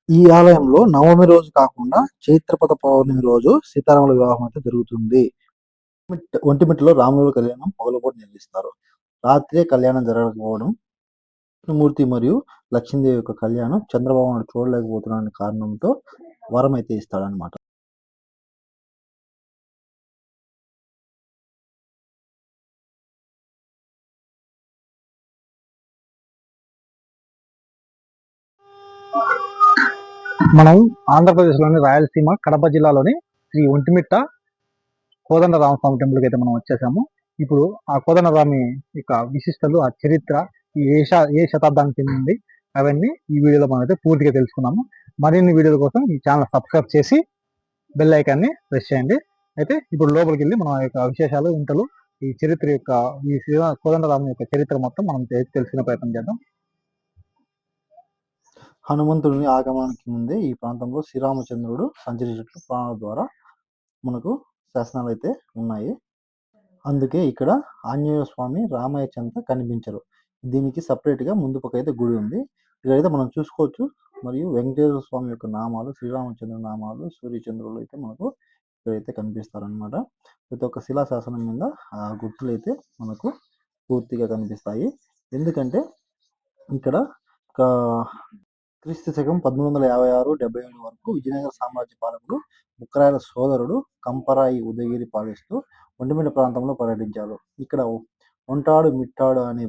ఈ ఆలయంలో నవమి రోజు కాకుండా చైత్రపద పౌర్ణమి రోజు సీతారాముల వివాహం అయితే జరుగుతుంది. ఒంటిమిట్టలో రాముల కళ్యాణం పగలుపూట నిర్వహిస్తారు. రాత్రే కళ్యాణం జరగకపోవడం, విష్ణుమూర్తి మరియు లక్ష్మీదేవి యొక్క కళ్యాణం చంద్రబాబు నాయుడు చూడలేకపోతున్న కారణంతో వరం అయితే ఇస్తాడనమాట. మనం ఆంధ్రప్రదేశ్లోని రాయలసీమ కడప జిల్లాలోని శ్రీ ఒంటిమిట్ట కోదండరామస్వామి టెంపుల్కి అయితే మనం వచ్చేసాము. ఇప్పుడు ఆ కోదండరామి యొక్క విశిష్టలు, ఆ చరిత్ర, ఏ శతాబ్దానికి చెందింది, అవన్నీ ఈ వీడియోలో మనం అయితే పూర్తిగా తెలుసుకున్నాము. మరిన్ని వీడియోల కోసం ఈ ఛానల్ సబ్స్క్రైబ్ చేసి బెల్ ఐకాన్ని ప్రెస్ చేయండి. అయితే ఇప్పుడు లోపలికి వెళ్ళి మన యొక్క విశేషాలు, ఇంతలు, ఈ చరిత్ర యొక్క ఈ కోదండరామి యొక్క చరిత్ర మొత్తం మనం తెలుసుకునే ప్రయత్నం చేద్దాం. హనుమంతుడిని ఆగమనానికి ముందే ఈ ప్రాంతంలో శ్రీరామచంద్రుడు సంచరించినట్లు పురాణాల ద్వారా మనకు శాసనాలు అయితే ఉన్నాయి. అందుకే ఇక్కడ ఆంజనేయ స్వామి రామయ్య చెంత కనిపించరు. దీనికి సపరేట్గా ముందు పక్క అయితే గుడి ఉంది. ఇక్కడైతే మనం చూసుకోవచ్చు. మరియు వెంకటేశ్వర స్వామి యొక్క నామాలు, శ్రీరామచంద్ర నామాలు, సూర్యచంద్రులు అయితే మనకు ఇక్కడైతే కనిపిస్తారనమాట. ప్రతి ఒక్క శిలాశాసనం మీద ఆ గుర్తులు అయితే మనకు పూర్తిగా కనిపిస్తాయి. ఎందుకంటే ఇక్కడ క్రీస్తు శకం 1356-77 వరకు విజయనగర సామ్రాజ్య పాలకుడు బుక్కరాయల సోదరుడు కంపరాయి ఉదయగిరి పాలిస్తూ ఒంటిమిట్ట ప్రాంతంలో పర్యటించారు. ఇక్కడ ఒంటాడు మిట్టాడు అనే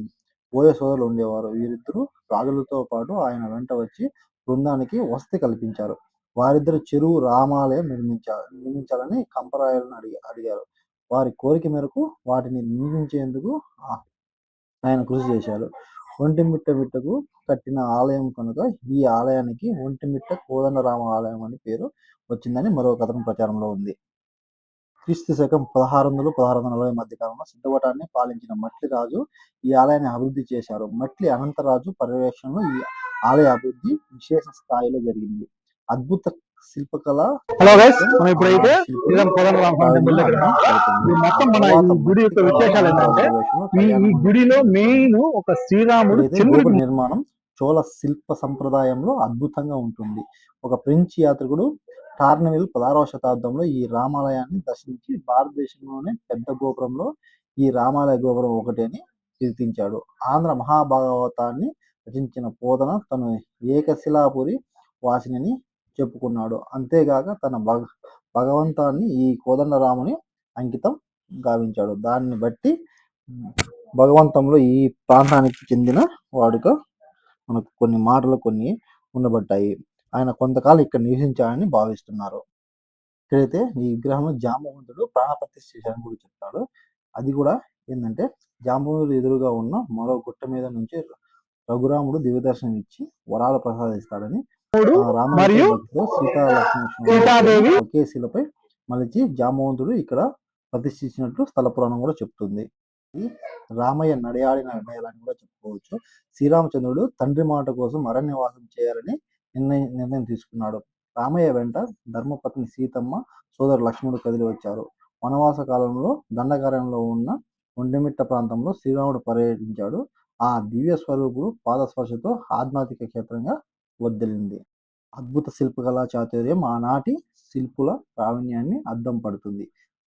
బోయ సోదరులు ఉండేవారు. వీరిద్దరూ రాజులతో పాటు ఆయన వెంట వచ్చి బృందానికి వసతి కల్పించారు. వారిద్దరు చెరువు రామాలయం నిర్మించాలని కంపరాయలను అడిగారు. వారి కోరిక మేరకు వాటిని నిర్మించేందుకు ఆయన కృషి చేశారు. ఒంటిమిట్టకు కట్టిన ఆలయం కనుక ఈ ఆలయానికి ఒంటిమిట్ట కోదండరామ ఆలయం అని పేరు వచ్చిందని మరో కథనం ప్రచారంలో ఉంది. క్రీస్తు శకం 1600-1640 మధ్య కాలంలో సిద్ధవటాన్ని పాలించిన మట్లి రాజు ఈ ఆలయాన్ని అభివృద్ధి చేశారు. మట్లి అనంతరాజు పర్యవేక్షణలో ఈ ఆలయ అభివృద్ధి విశేష స్థాయిలో జరిగింది. అద్భుత శిల్పకళ నిర్మాణం చోళ శిల్ప సంప్రదాయంలో అద్భుతంగా ఉంటుంది. ఒక ఫ్రెంచ్ యాత్రికుడు టార్నవిల్ 16వ శతాబ్దంలో ఈ రామాలయాన్ని దర్శించి భారతదేశంలోనే పెద్ద గోపురంలో ఈ రామాలయ గోపురం ఒకటి అని కీర్తించాడు. ఆంధ్ర మహాభాగవతాన్ని రచించిన పోతన తను ఏకశిలాపురి వాసిని చెప్పుకున్నాడు. అంతేగాక తన భగవంతాన్ని ఈ కోదండరాముని అంకితం గావించాడు. దాన్ని బట్టి భగవంతంలో ఈ ప్రాంతానికి చెందిన వాడుగా మనకు కొన్ని మాటలు కొన్ని ఉండబట్టాయి. ఆయన కొంతకాలం ఇక్కడ నివసించాలని భావిస్తున్నారు. ఇక్కడైతే ఈ విగ్రహంలో జాంబవంతుడు ప్రాణప్రతిష్ఠ చేశారని కూడా చెప్తాడు. అది కూడా ఏంటంటే జాంబవంతుడు ఎదురుగా ఉన్న మరో గుట్ట మీద నుంచి రఘురాముడు దివ్యదర్శనం ఇచ్చి వరాలు ప్రసాదిస్తాడని, రామాయణ సీతాదేవి ఒకే శిలపై మలిచి జాంబవంతుడు ఇక్కడ ప్రతిష్ఠించినట్లు స్థల పురాణం కూడా చెప్తుంది. రామయ్య నడయాడిన నేలని కూడా చెప్పుకోవచ్చు. శ్రీరామచంద్రుడు తండ్రి మాట కోసం అరణ్యవాసం చేయాలని నిర్ణయం తీసుకున్నాడు. రామయ్య వెంట ధర్మపత్ని సీతమ్మ, సోదరు లక్ష్మణుడు కదిలి వచ్చారు. వనవాస కాలంలో దండకారణ్యంలో ఉన్న ఒంటిమిట్ట ప్రాంతంలో శ్రీరాముడు పర్యటించాడు. ఆ దివ్య స్వరూపుడు పాదస్పర్శతో ఆధ్యాత్మిక క్షేత్రంగా వర్ధిల్లింది. అద్భుత శిల్పకళా చాతుర్యం ఆనాటి శిల్పుల ప్రావీణ్యాన్ని అద్దం పడుతుంది.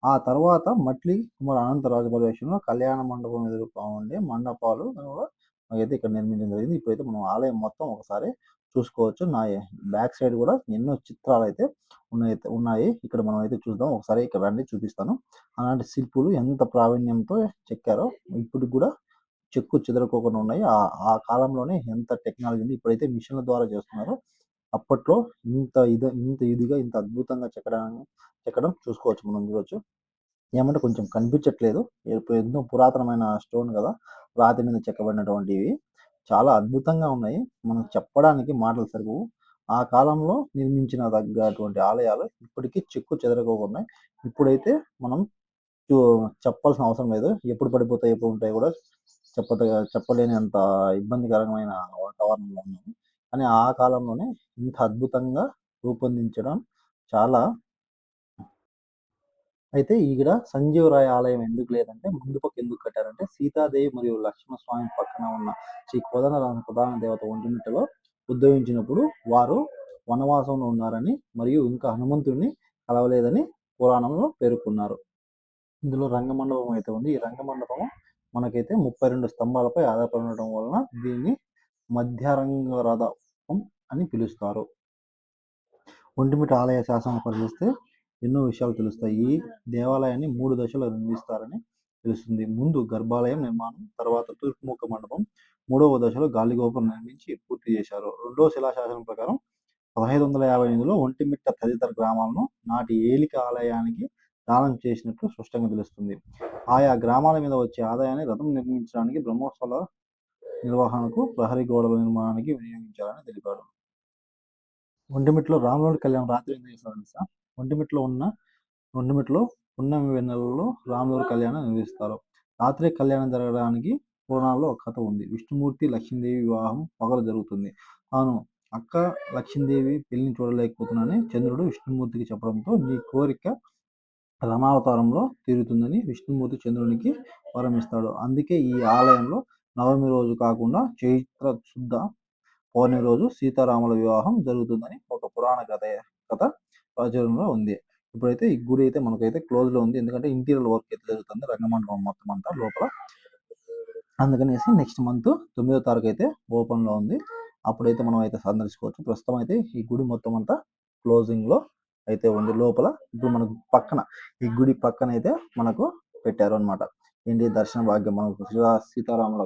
ఆ తర్వాత మట్లి కుమార్ అనంతరాజు పర్యవేక్షణలో కళ్యాణ మండపం ఎదురుగా ఉండే మండపాలు కూడా అయితే ఇక్కడ నిర్మించడం జరిగింది. ఇప్పుడైతే మనం ఆలయం మొత్తం ఒకసారి చూసుకోవచ్చు. నా బ్యాక్ సైడ్ కూడా ఎన్నో చిత్రాలు అయితే ఉన్నాయి. ఇక్కడ మనం అయితే చూద్దాం. ఒకసారి ఇక్కడ రండి, చూపిస్తాను. అలాంటి శిల్పులు ఎంత ప్రావీణ్యంతో చెక్కారో ఇప్పటికి కూడా చెక్కు చెదరకోకుండా ఉన్నాయి. ఆ కాలంలోనే ఎంత టెక్నాలజీ ఉంది. ఇప్పుడైతే మిషన్ల ద్వారా చేస్తున్నారు. అప్పట్లో ఇంత ఇదిగా ఇంత అద్భుతంగా చెక్కడం చూసుకోవచ్చు, మనం చూడవచ్చు. ఏమంటే కొంచెం కనిపించట్లేదు, ఎన్నో పురాతనమైన స్టోన్ కదా, రాతి మీద చెక్కబడినటువంటివి చాలా అద్భుతంగా ఉన్నాయి. మనం చెప్పడానికి మాటలు సరిపోవు. ఆ కాలంలో నిర్మించిన తగ్గటువంటి ఆలయాలు ఇప్పటికీ చెక్కు చెదరకోకున్నాయి. ఇప్పుడైతే మనం చెప్పాల్సిన అవసరం లేదు. ఎప్పుడు పడిపోతాయి, ఎప్పుడు ఉంటాయి కూడా చెప్పలేని అంత ఇబ్బందికరమైన వాతావరణంలో ఉన్నాము. కానీ ఆ కాలంలోనే ఇంత అద్భుతంగా రూపొందించడం చాలా. అయితే ఇక్కడ సంజీవరాయ ఆలయం ఎందుకు లేదంటే, ముందు పక్క ఎందుకు కట్టారంటే, సీతాదేవి మరియు లక్ష్మణ స్వామి పక్కన ఉన్న శ్రీ కోదండరామ ప్రధాన దేవత ఒంటిమిట్టలో ఉద్భవించినప్పుడు వారు వనవాసంలో ఉన్నారని మరియు ఇంకా హనుమంతుడిని కలవలేదని పురాణంలో పేర్కొన్నారు. ఇందులో రంగమండపం అయితే ఉంది. ఈ రంగమండపం మనకైతే 32 స్తంభాలపై ఆధారపడి ఉండటం వలన దీన్ని మధ్యరంగ రథం అని పిలుస్తారు. ఒంటిమిట్ట ఆలయ శాసనం పరిశీలిస్తే ఎన్నో విషయాలు తెలుస్తాయి. ఈ దేవాలయాన్ని 3 దశల్లో నిర్మిస్తారని తెలుస్తుంది. ముందు గర్భాలయం నిర్మాణం, తర్వాత తూర్పుముఖ మండపం, 3వ దశలో గాలిగోపురం నిర్మించి పూర్తి చేశారు. రెండవ శిలాశాసనం ప్రకారం 1558లో ఒంటిమిట్ట తదితర గ్రామాలను నాటి ఏలిక ఆలయానికి దానం చేసినట్లు స్పష్టంగా తెలుస్తుంది. ఆయా గ్రామాల మీద వచ్చే ఆదాయాన్ని రథం నిర్మించడానికి, బ్రహ్మోత్సవాల నిర్వహణకు, ప్రహరీ గోడల నిర్మాణానికి వినియోగించాలని తెలిపాడు. ఒంటిమిట్టలో రాముడి కళ్యాణం రాత్రి ఎందుకు చేస్తారో తెలుసా? ఒంటిమిట్టలో పున్నమి వెన్నెలలో రాముడి కళ్యాణం నిర్వహిస్తారు. రాత్రి కళ్యాణం జరగడానికి పురాణాల్లో ఒక కథ ఉంది. విష్ణుమూర్తి లక్ష్మీదేవి వివాహం పగలు జరుగుతుంది. తాను అక్క లక్ష్మీదేవి పెళ్లిని చూడలేకపోతున్నానని చంద్రుడు విష్ణుమూర్తికి చెప్పడంతో నీ కోరిక రమావతారంలో తీరుతుందని విష్ణుమూర్తి చంద్రునికి వరం ఇస్తాడు. అందుకే ఈ ఆలయంలో నవమి రోజు కాకుండా చైత్ర శుద్ధ పౌర్ణమి రోజు సీతారాముల వివాహం జరుగుతుందని ఒక పురాణ కథ ప్రచురణలో ఉంది. ఇప్పుడైతే ఈ గుడి అయితే మనకైతే క్లోజ్ లో ఉంది. ఎందుకంటే ఇంటీరియర్ వర్క్ అయితే జరుగుతుంది రంగమండపం మొత్తం అంతా లోపల. అందుకనేసి నెక్స్ట్ మంత్ 9వ తారీఖు అయితే ఓపెన్ లో ఉంది. అప్పుడైతే మనం అయితే సందర్శించుకోవచ్చు. ప్రస్తుతం అయితే ఈ గుడి మొత్తం అంతా క్లోజింగ్ లో అయితే ఉంది లోపల. ఇప్పుడు మనకు పక్కన ఈ గుడి పక్కన అయితే మనకు పెట్టారు అనమాట. ఏంటి దర్శన భాగ్యం మనకు సీతారాముల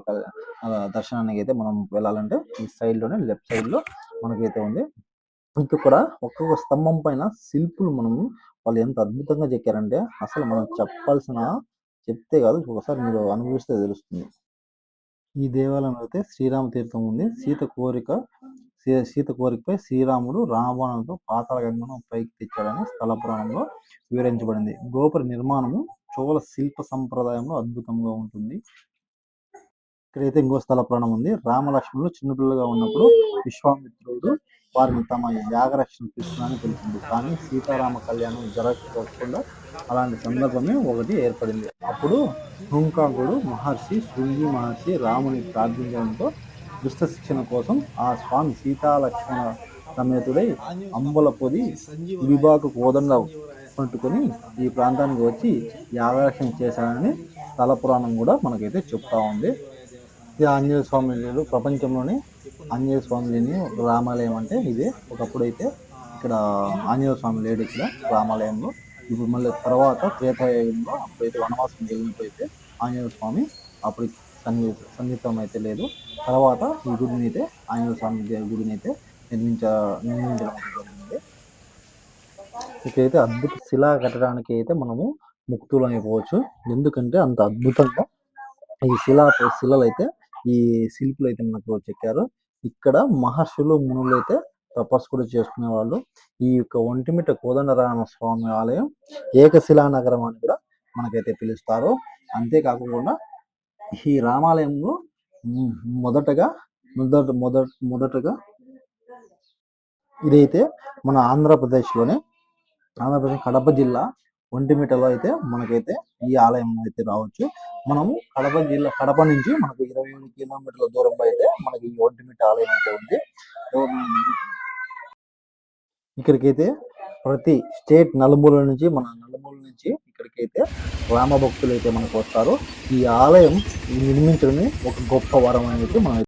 దర్శనానికి అయితే మనం వెళ్ళాలంటే ఈ సైడ్ లోనే లెఫ్ట్ సైడ్ లో మనకైతే ఉంది. ఇంకా కూడా ఒక్కొక్క స్తంభం పైన శిల్పులు వాళ్ళు ఎంత అద్భుతంగా చెక్కారంటే అసలు మనం చెప్తే కాదు, ఒకసారి మీరు అనుభవిస్తే తెలుస్తుంది. ఈ దేవాలయంలో అయితే శ్రీరామ తీర్థం ఉంది. సీత కోరికపై శ్రీరాముడు రావణులతో పాతాళ గంగను పైకి తెచ్చాడని స్థల పురాణంలో వివరించబడింది. గోపుర నిర్మాణము చోళ శిల్ప సంప్రదాయంలో అద్భుతంగా ఉంటుంది. ఇక్కడైతే ఇంకో స్థల పురాణం ఉంది. రామలక్ష్మణులు చిన్నపిల్లలుగా ఉన్నప్పుడు విశ్వామిత్రుడు వారిని తమ యాగరక్షణ తీసుకున్నారని తెలిసింది. కానీ సీతారామ కళ్యాణం జరగకుండా అలాంటి సందర్భమే ఒకటి ఏర్పడింది. అప్పుడు హుంకాకుడు మహర్షి శృంగి మహర్షి రాముని ప్రార్థించడంతో దుష్ట శిక్షణ కోసం ఆ స్వామి సీతాలక్ష్మణ సమేతుడై అంబల పొది విభాగ కోదండ పట్టుకొని ఈ ప్రాంతానికి వచ్చి యాగరక్షణ చేశాడని స్థల పురాణం కూడా మనకైతే చెప్తా ఉంది. ఇది ఆంజనేయ స్వామి లేడు ప్రపంచంలోనే ఆంజనేయ స్వామి లేని రామాలయం అంటే ఇదే. ఒకప్పుడు అయితే ఇక్కడ ఆంజనేయ స్వామి లేడు ఇక్కడ రామాలయంలో. ఇప్పుడు మళ్ళీ తర్వాత త్రేతాయుగంలో అప్పుడైతే వనవాసం జరిగినప్పుడైతే ఆంజనేయ స్వామి అప్పుడు సన్నిహితం అయితే లేదు. తర్వాత ఈ గుడిని అయితే ఆంజనేయ స్వామి గుడిని అయితే నిర్మించడం జరిగింది. ఇక్కడైతే అద్భుత శిలా కట్టడానికి అయితే మనము ముక్తులు అయిపోవచ్చు. ఎందుకంటే అంత అద్భుతంగా ఈ శిలలు అయితే ఈ శిల్పులు అయితే మనకు చెక్కారు. ఇక్కడ మహర్షులు మునులు అయితే తపస్సు కూడా చేసుకునే వాళ్ళు. ఈ యొక్క ఒంటిమిట్ట కోదండరామ స్వామి ఆలయం ఏకశిలా నగరం అని కూడా మనకైతే పిలుస్తారు. అంతేకాకుండా ఈ రామాలయంలో మొదటగా ఇదైతే మన ఆంధ్రప్రదేశ్ కడప జిల్లా ఒంటిమిట్టలో అయితే మనకైతే ఈ ఆలయం అయితే రావచ్చు. మనము కడప నుంచి మనకు 27 కిలోమీటర్ల దూరంలో అయితే మనకి ఈ ఒంటిమిట్ట ఆలయం అయితే ఉంది. ఇక్కడికైతే ప్రతి స్టేట్ నలుమూల నుంచి ఇక్కడికైతే రామ భక్తులు అయితే మనకు వస్తారు. ఈ ఆలయం నిర్మించడమే ఒక గొప్ప వరం అనేది మనం